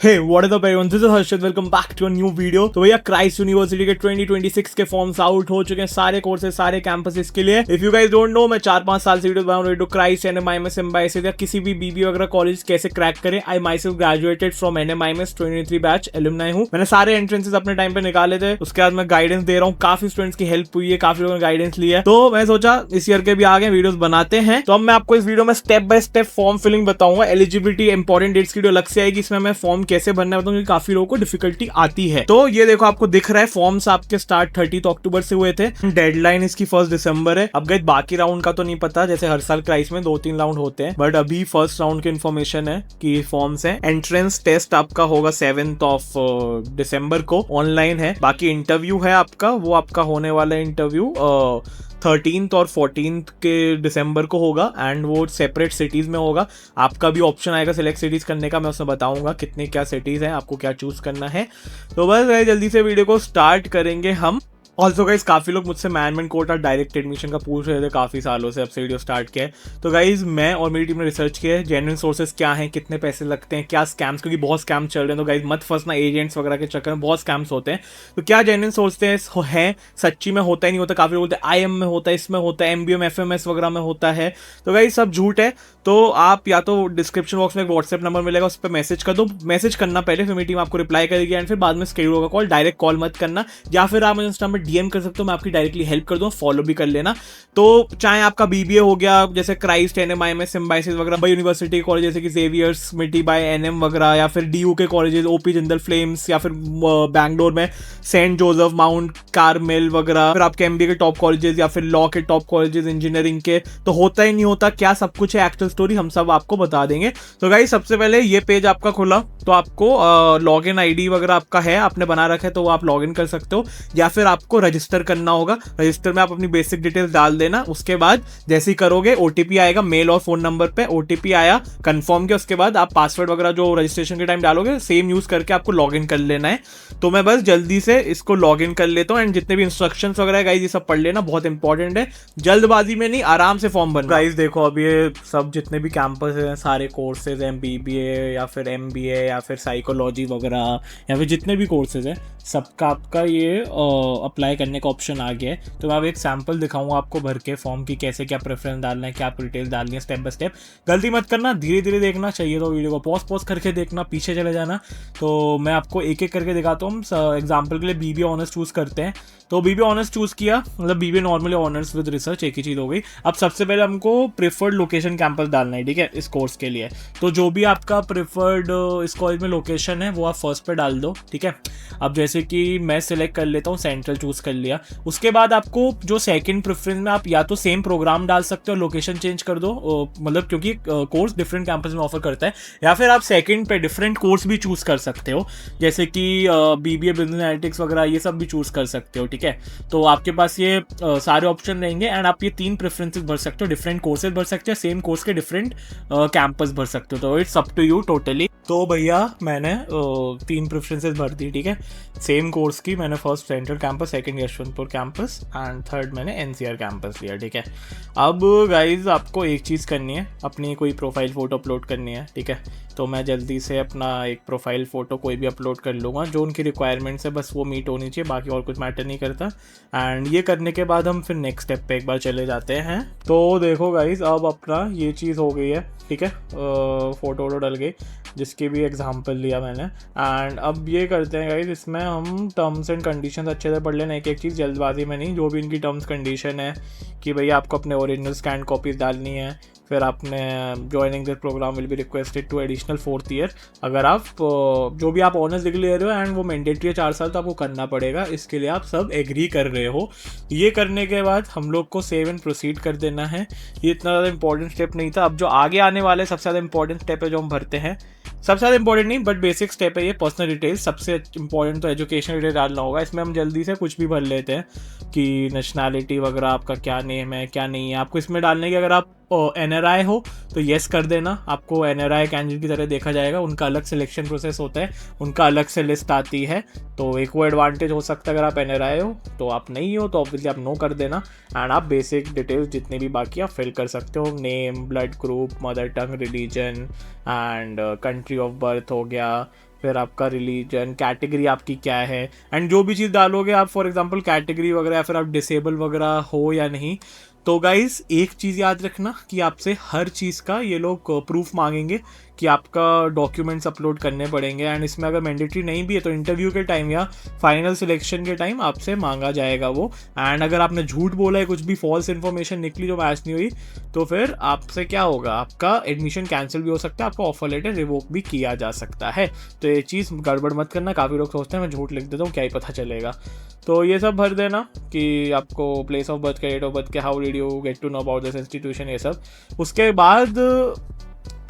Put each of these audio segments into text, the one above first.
Hey, what is up everyone? This is Harshit. Welcome back to a new video. तो भैया Christ university के 2026 के forms out हो चुके हैं, सारे कोर्सेज सारे कैंपसेस के लिए. If you guys don't know, मैं 4-5 साल से वीडियो बना रहा हूं क्राइस्ट NMIMS एम्बाइसिस या किसी भी बीबी वगैरह कॉलेज कैसे क्रैक करें. I myself graduated from NMIMS 2023 batch alumni हूं. मैंने सारे एंट्रेंसेस अपने टाइम पे निकाले थे. उसके बाद मैं गाइडेंस दे रहा हूँ. काफी स्टूडेंट्स की हेल्प हुई है, काफी लोगों ने गाइडेंस ली है. तो मैं सोचा इस ईयर के भी आगे वीडियोस बनाते हैं. तो अब मैं आपको इस वीडियो में step by step form filling बताऊंगा. एलिजिबिलिटी इंपॉर्टेंट डेट्स की वीडियो अलग से आएगी. इसमें मैं फॉर्म कैसे भरना है बताऊंगा. काफी लोगों को डिफिकल्टी आती है. तो ये देखो, आपको दिख रहा है फॉर्म्स आपके स्टार्ट 30 अक्टूबर से हुए थे. डेडलाइन इसकी 1 दिसंबर है. अब गए बाकी राउंड का तो नहीं पता, जैसे हर साल क्राइस्ट में 2-3 राउंड होते हैं, बट अभी फर्स्ट राउंड की इन्फॉर्मेशन है कि फॉर्म्स है. एंट्रेंस टेस्ट आपका होगा 7 दिसंबर को, ऑनलाइन है. बाकी इंटरव्यू है आपका, वो आपका होने वाला इंटरव्यू 13 और 14 के दिसंबर को होगा एंड वो सेपरेट सिटीज में होगा. आपका भी ऑप्शन आएगा सिलेक्ट सिटीज करने का. मैं उसमें बताऊंगा कितने क्या सिटीज हैं, आपको क्या चूज करना है. तो बस जल्दी से वीडियो को स्टार्ट करेंगे हम. ऑल्सो गाइज काफी लोग मुझसे मैनेजमेंट कोटा डायरेक्ट एडमिशन का पूछ रहे थे काफी सालों से, अब से वीडियो स्टार्ट किया है. तो गाइज मैं और मेरी टीम ने रिसर्च किया है जेन्युइन सोर्सेज क्या हैं, कितने पैसे लगते हैं, क्या स्कैम्स, क्योंकि बहुत स्कैम्स चल रहे हैं. तो गाइज मत फंसना एजेंट्स वगैरह के चक्कर में, बहुत स्कैम्स होते हैं. तो क्या जेन्युइन सोर्सेज हैं, सच्ची में होता ही नहीं होता. काफी लोग बोलते हैं IM में होता है, इसमें होता है, MBM FMS वगैरह में होता है. तो गाइज सब झूठ है. तो आप या तो डिस्क्रिप्शन बॉक्स में एक व्हाट्सएप नंबर मिलेगा, उस पर मैसेज कर दो. मैसेज करना पहले, फिर मेरी टीम आपको रिप्लाई करेगी एंड फिर बाद में स्केड्यूल होगा कॉल. डायरेक्ट कॉल मत करना, या फिर आप मुझे इंस्टा में DM कर सकते हो, मैं आपकी डायरेक्टली हेल्प कर दूं, फॉलो भी कर लेना. तो चाहे आपका BBA हो गया जैसे क्राइस्ट NMIMS सिम्बाइसिस वगैरह, बाई यूनिवर्सिटी कॉलेज जैसे कि जेवियर्स, मिटी बाय NM वगैरह, या फिर DU के कॉलेजेस OP जिंदल फ्लेम्स, या फिर बैंगलोर में सेंट जोसेफ, माउंट कार्मेल वगैरह, फिर आपके MBA के टॉप कॉलेजेस या फिर लॉ के टॉप कॉलेजेस, इंजीनियरिंग के. तो होता ही नहीं होता क्या, सब कुछ है, एक्चुअल स्टोरी हम सब आपको बता देंगे. तो गाइस सबसे पहले ये पेज आपका खुला, तो आपको लॉगिन ID वगैरह आपका है, आपने बना रखा है, तो वो आप लॉगिन कर सकते हो. या फिर आपको रजिस्टर करना होगा. रजिस्टर में आप अपनी बेसिक डिटेल्स डाल देना. उसके बाद जैसे ही करोगे OTP आएगा मेल और फोन नंबर पे. OTP आया, कंफर्म किया, उसके बाद आप पासवर्ड वगैरह जो रजिस्ट्रेशन के टाइम डालोगे सेम यूज करके आपको लॉगिन कर लेना है. तो मैं बस जल्दी से इसको लॉगिन कर लेता हूँ एंड जितने भी इंस्ट्रक्शंस वगैरह है गाइस ये सब पढ़ लेना, बहुत इंपॉर्टेंट है. जल्दबाजी में नहीं, आराम से फॉर्म भरना. गाइस देखो, अब ये सब जितने भी कैंपस हैं, सारे कोर्सेज हैं, BBA या फिर MBA या फिर साइकोलॉजी वगैरह या फिर जितने भी कोर्सेज हैं, सबका आपका ये अप्लाई करने का ऑप्शन आ गया है. तो मैं अब एक सैम्पल दिखाऊंगा आपको भर के फॉर्म की, कैसे क्या प्रेफरेंस डालना है, क्या डिटेल्स डालनी है, स्टेप बाय स्टेप. गलती मत करना, धीरे धीरे देखना चाहिए. तो वीडियो को पॉज करके देखना, पीछे चले जाना. तो मैं आपको एक एक करके दिखाता हूँ. एग्जाम्पल के लिए BBA ऑनर्स चूज करते हैं. तो BBA ऑनर्स चूज किया, मतलब BBA normally honours with research, एक ही चीज़ हो गई. अब सबसे पहले हमको प्रेफर्ड लोकेशन कैंपस डालना है, ठीक है, इस कोर्स के लिए. तो जो भी आपका प्रेफर्ड इस कॉलेज में लोकेशन है वो आप फर्स्ट पे डाल दो, ठीक है. अब जैसे कि मैं सिलेक्ट कर लेता हूँ, सेंट्रल चूज कर लिया. उसके बाद आपको जो सेकंड प्रेफरेंस में आप या तो सेम प्रोग्राम डाल सकते हो, लोकेशन चेंज कर दो, मतलब क्योंकि कोर्स डिफरेंट कैंपस में ऑफर करता है. या फिर आप सेकंड पे डिफरेंट कोर्स भी चूज कर सकते हो, जैसे कि BBA बिजनेस एनालिटिक्स वगैरह, ये सब भी चूज कर सकते हो, ठीक है. तो आपके पास ये सारे ऑप्शन रहेंगे एंड आप ये 3 प्रेफरेंसेस भर सकते हो. डिफरेंट कोर्सेज भर सकते हो, सेम कोर्स के डिफरेंट कैंपस भर सकते हो. तो it's up to you totally. तो भैया मैंने 3 प्रेफरेंसेस भर दी, ठीक है. सेम कोर्स की मैंने first central campus, second Yeshwantpur campus and third मैंने NCR कैंपस लिया, ठीक है. अब गाइज आपको एक चीज़ करनी है, अपनी कोई प्रोफाइल फ़ोटो अपलोड करनी है, ठीक है. तो मैं जल्दी से अपना एक प्रोफाइल फ़ोटो कोई भी अपलोड कर लूँगा, जो उनकी रिक्वायरमेंट्स है बस वो मीट होनी चाहिए, बाकी और कुछ मैटर नहीं करता. एंड ये करने के बाद हम फिर नेक्स्ट स्टेप पे एक बार चले जाते हैं. तो देखो गाइज, अब अपना ये चीज़ हो गई है, ठीक है. फ़ोटो वोटो डल गई, जिसकी भी एग्जांपल लिया मैंने. एंड अब ये करते हैं गाइज, इसमें हम टर्म्स एंड कंडीशंस अच्छे से पढ़ लेना, एक एक चीज़ जल्दबाजी में नहीं. जो भी इनकी टर्म्स कंडीशन है कि भैया आपको अपने ओरिजिनल स्कैन कॉपीज डालनी है. फिर आपने joining this program will be requested to additional 4th year. अगर आप जो भी आप ऑनर्स डिग्री ले रहे हो एंड वो मैंडेटरी है 4 साल, तो आपको करना पड़ेगा. इसके लिए आप सब एग्री कर रहे हो. ये करने के बाद हम लोग को सेव एंड प्रोसीड कर देना है. ये इतना ज़्यादा इंपॉर्टेंट स्टेप नहीं था. अब जो आगे आने वाले सबसे ज़्यादा इंपॉर्टेंट स्टेप है जो हम भरते हैं, सबसे ज़्यादा इंपॉर्टेंट नहीं बट बेसिक स्टेप है ये, पर्सनल डिटेल्स. सबसे इंपॉर्टेंट तो एजुकेशन डिटेल डालना होगा. इसमें हम जल्दी से कुछ भी भर लेते हैं कि नेशनैलिटी वगैरह, आपका क्या नेम है क्या नहीं है. आपको इसमें डालने की, अगर आप NRI हो तो येस कर देना, आपको NRI कैंडिडेट की तरह देखा जाएगा. उनका अलग सिलेक्शन प्रोसेस होता है, उनका अलग से लिस्ट आती है. तो एक वो एडवांटेज हो सकता है अगर आप NRI हो. तो आप नहीं हो तो ऑब्वियसली आप नो कर देना. एंड आप बेसिक डिटेल्स जितने भी बाकी आप फिल कर सकते हो, name, blood group, mother tongue, religion and country of birth हो गया, फिर आपका रिलीजन, कैटेगरी आपकी क्या है, एंड जो भी चीज़ डालोगे आप, फॉर एग्जांपल कैटेगरी वगैरह या फिर आप डिसेबल वगैरह हो या नहीं। तो गाइस एक चीज़ याद रखना कि आपसे हर चीज़ का ये लोग प्रूफ मांगेंगे कि आपका डॉक्यूमेंट्स अपलोड करने पड़ेंगे, एंड इसमें अगर मैंडेटरी नहीं भी है तो इंटरव्यू के टाइम या फाइनल सिलेक्शन के टाइम आपसे मांगा जाएगा वो। एंड अगर आपने झूठ बोला है, कुछ भी फॉल्स इन्फॉर्मेशन निकली जो मैच नहीं हुई, तो फिर आपसे क्या होगा, आपका एडमिशन कैंसिल भी हो सकता है, आपका ऑफर लेटर रिवोक भी किया जा सकता है। तो ये चीज़ गड़बड़ मत करना। काफ़ी लोग सोचते हैं मैं झूठ लिख देता हूँ क्या ही पता चलेगा। तो ये सब भर देना कि आपको प्लेस ऑफ बर्थ के, डेट ऑफ बर्थ के, how did you get to know about this institution, ये सब। उसके बाद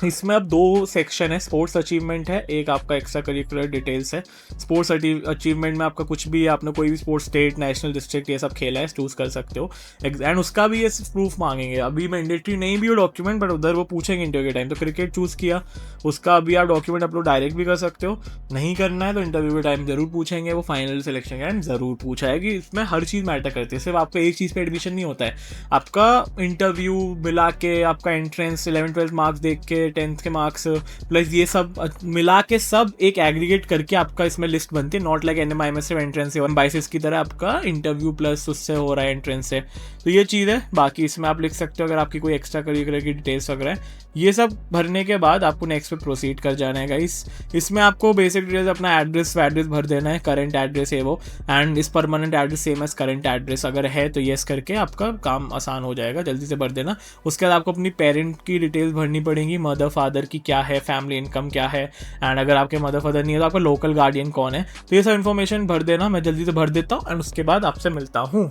इसमें अब 2 सेक्शन है, स्पोर्ट्स अचीवमेंट है, एक आपका एक्स्ट्रा करिकुलर डिटेल्स है। स्पोर्ट्स अचीवमेंट में आपका कुछ भी, आपने कोई भी स्पोर्ट्स स्टेट, नेशनल, डिस्ट्रिक्ट ये सब खेला है, चूज़ कर सकते हो। एंड उसका भी ये प्रूफ मांगेंगे। अभी मैंडेटरी नहीं भी हो डॉक्यूमेंट, बट उधर वो पूछेंगे इंटरव्यू के टाइम। तो क्रिकेट चूज़ किया, उसका अभी आप डॉक्यूमेंट अपलोड डायरेक्ट भी कर सकते हो। नहीं करना है तो इंटरव्यू के टाइम जरूर पूछेंगे, वो फाइनल सिलेक्शन के टाइम जरूर पूछा है कि इसमें हर चीज़ मैटर करती है। सिर्फ आपका एक चीज़ पर एडमिशन नहीं होता है, आपका इंटरव्यू मिला के, आपका एंट्रेंस, 11th-12th मार्क्स देख के, 10th के मार्क्स प्लस ये सब मिला के सब एक एग्रीगेट करके आपका इसमें लिस्ट बनती है। नॉट लाइक NMIMS से एंट्रेंस से 1/22 की तरह आपका इंटरव्यू प्लस उससे हो रहा है एंट्रेंस से। तो ये चीज़ है। बाकी इसमें आप लिख सकते हो अगर आपकी कोई एक्स्ट्रा करिकुलर की डिटेल्स वगैरह है। ये सब भरने के बाद आपको नेक्स्ट पे प्रोसीड कर जाना है गाइस। इसमें आपको बेसिक डिटेल्स, अपना एड्रेस भर देना है, करंट एड्रेस है वो, and is permanent address same as current address अगर है तो येस करके आपका काम आसान हो जाएगा, जल्दी से भर देना। उसके बाद आपको अपनी पेरेंट की डिटेल्स भरनी पड़ेंगी, मदर फादर की क्या है, फैमिली इनकम क्या है, एंड अगर आपके मदर फादर नहीं है तो आपका लोकल गार्डियन कौन है। तो ये सब इन्फॉर्मेशन भर देना, मैं जल्दी से भर देता हूँ एंड उसके बाद आपसे मिलता हूँ।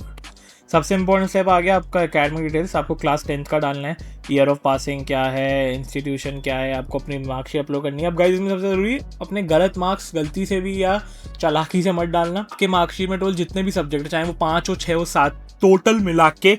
सबसे इंपॉर्टेंट स्टेप आ गया आपका एकेडमिक डिटेल्स। आपको क्लास 10th का डालना है, ईयर ऑफ पासिंग क्या है, इंस्टीट्यूशन क्या है, आपको अपनी मार्कशीट अपलोड करनी है। अब गाइस इसमें सबसे ज़रूरी, अपने गलत मार्क्स गलती से भी या चालाकी से मत डालना। आपके मार्कशीट में टोटल जितने भी सब्जेक्ट चाहे वो 5 हो, 6 हो, 7 टोटल मिला के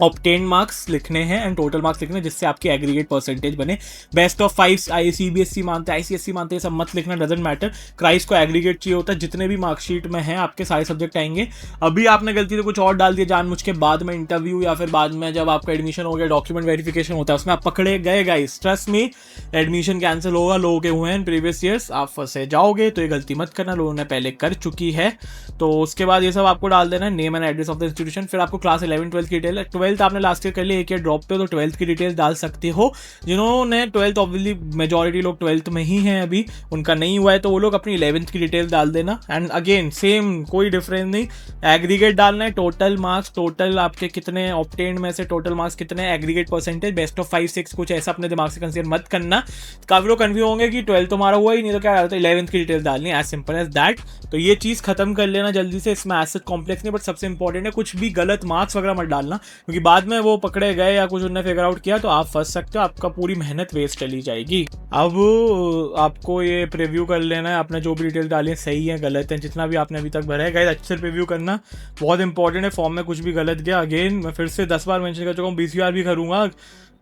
ऑब्टेन मार्क्स लिखने हैं एंड टोटल मार्क्स लिखने हैं, जिससे आपकी एग्रीगेट परसेंटेज बने। बेस्ट ऑफ 5 CBSE मानते हैं, ICSE मानते हैं, सब मत लिखना, डजेंट मैटर। क्राइस को एग्रीगेट चाहिए होता है, जितने भी मार्कशीट में हैं आपके सारे सब्जेक्ट आएंगे। अभी आपने गलती से कुछ और डाल दिया जानबूझ के, बाद में इंटरव्यू या फिर बाद में जब आपका एडमिशन हो गया, डॉक्यूमेंट वेरिफिकेशन होता है, उसमें आप पकड़े गए guys, trust me, admission cancel होगा। लोगों के हुए हैं प्रीवियस ईयर्स, आप फंसे जाओगे। तो ये गलती मत करना, लोगों ने पहले कर चुकी है। तो उसके बाद ये सब आपको डाल देना है, name and address of the institution. फिर आपको क्लास 11-12 की डिटेल, 12th आपने लास्ट ईयर कर लिया, एक ईयर ड्रॉप पे, तो 12th की डिटेल्स डाल सकते हो। जिन्होंने 12th, ऑब्वियसली मेजॉरिटी लोग 12th में ही हैं अभी, उनका नहीं हुआ है तो वो लोग अपनी 11th की डिटेल डाल देना। एंड अगेन सेम, कोई डिफरेंस नहीं, एग्रीगेट डालना है, टोटल मार्क्स, टोटल आपके कितने ऑब्टेन्ड में से टोटल मार्क्स कितने, एग्रीगेट परसेंटेज, बेस्ट ऑफ 5, 6 कुछ ऐसा अपने दिमाग से कंसीडर मत करना। काफी लोग कन्फ्यूज होंगे कि 12th तो हमारा हुआ ही नहीं तो क्या करता है, 11th की डिटेल डालनी है, एज सिंपल एज दैट। तो ये चीज़ खत्म कर लेना जल्दी से। इसमें एसेट कॉम्प्लेक्स नहीं, बट सबसे इंपॉर्टेंट है कुछ भी गलत मार्क्स वगैरह मत डालना, क्योंकि बाद में वो पकड़े गए या कुछ उन्होंने फिगर आउट किया तो आप फंस सकते हो, आपका पूरी मेहनत वेस्ट चली जाएगी। अब आपको ये प्रीव्यू कर लेना है, आपने जो भी डिटेल डाली है सही है गलत है, जितना भी आपने अभी तक भरा है गाइस अच्छे से प्रीव्यू करना, बहुत इंपॉर्टेंट है। फॉर्म में कुछ भी गलत गया, अगेन मैं फिर से 10 बार मेंशन कर चुका हूँ, 20 बार भी करूँगा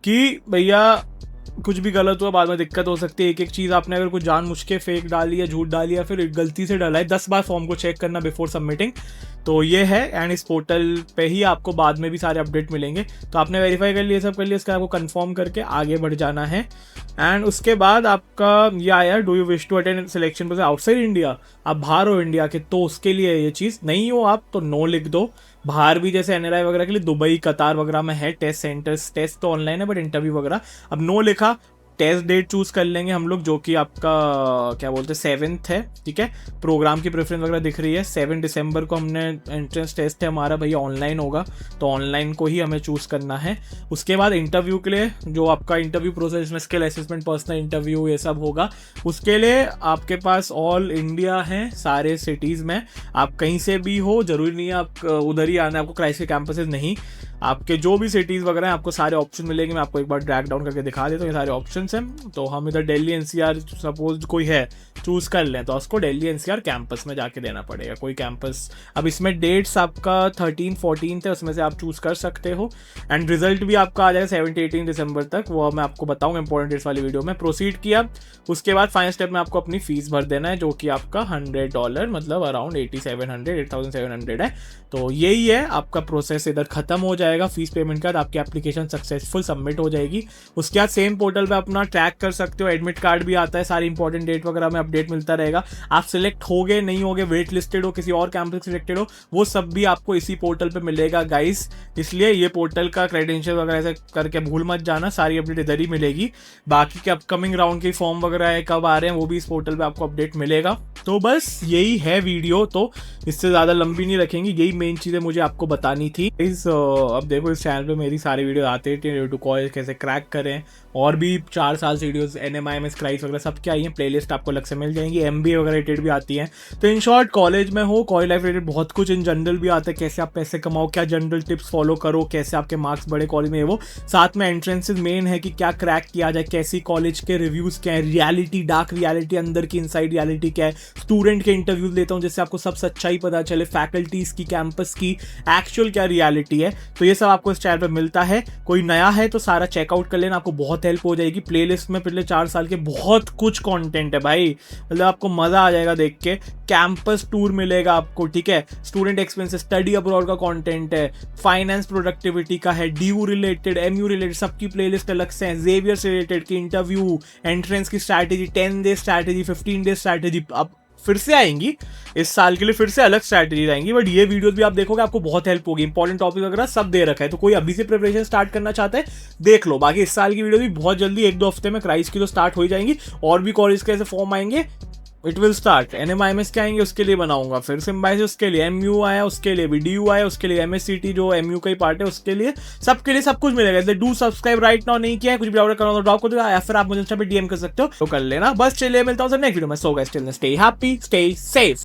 कि भैया कुछ भी गलत हुआ बाद में दिक्कत हो सकती है। एक चीज़ आपने अगर कुछ जानबूझ के फेक डाली है, झूठ डाली है, फिर गलती से डाला है, 10 बार फॉर्म को चेक करना बिफोर सबमिटिंग। तो ये है, एंड इस पोर्टल पे ही आपको बाद में भी सारे अपडेट मिलेंगे। तो आपने वेरीफाई कर लिया, सब कर लिया, इसका आपको कंफर्म करके आगे बढ़ जाना है। एंड उसके बाद आपका ये आया, do you wish to attend selection process outside India, आप बाहर हो इंडिया के तो उसके लिए ये चीज़, नहीं हो आप तो नो लिख दो। बाहर भी जैसे NRI वगैरह के लिए दुबई, कतार वगैरह में है टेस्ट सेंटर्स, टेस्ट तो ऑनलाइन है बट इंटरव्यू वगैरह, अब नो लिखा। टेस्ट डेट चूज कर लेंगे हम लोग, जो कि आपका क्या बोलते हैं 7th है, ठीक है। प्रोग्राम की प्रेफरेंस वगैरह दिख रही है, 7 दिसंबर को हमने एंट्रेंस टेस्ट है हमारा भैया, ऑनलाइन होगा तो ऑनलाइन को ही हमें चूज़ करना है। उसके बाद इंटरव्यू के लिए जो आपका इंटरव्यू प्रोसेस में स्किल असेसमेंट, पर्सनल इंटरव्यू ये सब होगा, उसके लिए आपके पास ऑल इंडिया है, सारे सिटीज़ में, आप कहीं से भी हो, ज़रूरी नहीं है आप उधर ही आना है आपको, क्राइस्ट के कैंपसेस नहीं, आपके जो भी सिटीज़ वगैरह हैं आपको सारे ऑप्शन मिलेंगे। मैं आपको एक बार ड्रैग डाउन करके दिखा देता हूँ, ये सारे ऑप्शंस हैं। तो हम इधर दिल्ली NCR सपोज कोई है चूज़ कर लें तो उसको दिल्ली NCR कैंपस में जाके देना पड़ेगा, कोई कैंपस। अब इसमें डेट्स आपका 13-14 है, उसमें से आप चूज़ कर सकते हो। एंड रिजल्ट भी आपका आ जाएगा 17-18 दिसंबर तक, वो मैं आपको बताऊँगा इंपॉर्टेंट डेट्स वाली वीडियो में। प्रोसीड किया, उसके बाद फाइनल स्टेप में आपको अपनी फीस भर देना है, जो कि आपका $100 मतलब अराउंड 8,700 है। तो यही है आपका प्रोसेस, इधर खत्म हो जाएगा। फीस पेमेंट का आपकी एप्लीकेशन सक्सेसफुल सबमिट हो जाएगी। उसके बाद सेम पोर्टल पे अपना ट्रैक कर सकते हो, एडमिट कार्ड भी आता है, सारी इंपॉर्टेंट डेट वगैरह में अपडेट मिलता रहेगा। आप सिलेक्ट हो गए नहीं हो गए, वेट लिस्टेड हो, किसी और कैंपस सिलेक्टेड हो, वो सब भी आपको इसी पोर्टल पे मिलेगा गाइस। इसलिए ये पोर्टल का क्रेडेंशियल वगैरह ऐसे करके भूल मत जाना, सारी अपडेट इधर ही मिलेगी। बाकी के अपकमिंग राउंड के फॉर्म वगैरह है कब आ रहे हैं वो भी इस पोर्टल पे आपको अपडेट मिलेगा। तो बस यही है वीडियो, तो इससे ज़्यादा लंबी नहीं रखेंगे, यही मेन चीज़ें मुझे आपको बतानी थी। अब देखो इस चैनल पे मेरी सारी वीडियो आते हैं, टू कॉलेज कैसे क्रैक करें, और भी 4 साल से वीडियोस NMIMS क्राइस वगैरह सब क्या आई हैं, प्लेलिस्ट आपको अलग से मिल जाएंगी, MBA वगैरह रिलेटेड भी आती हैं। तो इन शॉर्ट कॉलेज में हो, कॉलेज लाइफ रिलेटेड बहुत कुछ इन जनरल भी आता है, कैसे आप पैसे कमाओ, क्या जनरल टिप्स फॉलो करो, कैसे आपके मार्क्स बड़े कॉलेज में, वो साथ में एंट्रेंसेज मेन है कि क्या क्रैक किया जाए, कैसी कॉलेज के रिव्यूज़ क्या है, रियलिटी, डार्क रियलिटी, अंदर की इनसाइड रियलिटी क्या है, स्टूडेंट के इंटरव्यूज लेता हूँ जिससे आपको सब सच्चाई पता चले, फैकल्टीज़ की, कैंपस की एक्चुअल क्या रियलिटी है। तो ये सब आपको इस चैनल पर मिलता है। कोई नया है तो सारा चेकआउट कर लेना, आपको बहुत हेल्प हो जाएगी। प्लेलिस्ट में पिछले 4 साल के बहुत कुछ कंटेंट है भाई, मतलब आपको मजा आ जाएगा देख के। कैंपस टूर मिलेगा आपको, ठीक है, स्टूडेंट एक्सपेंसेस, स्टडी अब्रॉड का कंटेंट है, फाइनेंस प्रोडक्टिविटी का है, DU रिलेटेड, MU रिलेटेड, सबकी प्लेलिस्ट अलग से है, जेवियर से रिलेटेड की इंटरव्यू, एंट्रेंस की strategy, 10 day strategy, 15 day strategy, अब फिर से आएंगी इस साल के लिए, फिर से अलग स्ट्रैटेजी आएंगी। बट ये वीडियोस भी आप देखोगे आपको बहुत हेल्प होगी, इंपॉर्टेंट टॉपिक वगैरह सब दे रखा है। तो कोई अभी से प्रिपरेशन स्टार्ट करना चाहता है देख लो। बाकी इस साल की वीडियो भी बहुत जल्दी 1-2 हफ्ते में क्राइस की तो स्टार्ट हो ही जाएंगी, और भी कॉलेज के ऐसे फॉर्म आएंगे, इट विल स्टार्ट। NMIMS के आएंगे उसके लिए बनाऊंगा, फिर सिम्बाइसिस उसके लिए, MU आया उसके लिए भी, DU आया उसके लिए, MSCT जो MU का ही पार्ट है उसके लिए, सबके लिए सब कुछ मिलेगा। इसलिए डू सब्सक्राइब राइट नाउ, नहीं किया है कुछ भी ऑर्डर करना तो ड्रॉप कर दो, या फिर आप मुझे इंस्टा पे DM कर सकते हो, तो कर लेना। बस चलिए मिलता हूँ सर नेक्स्ट वीडियो में। So guys till then stay happy, stay safe.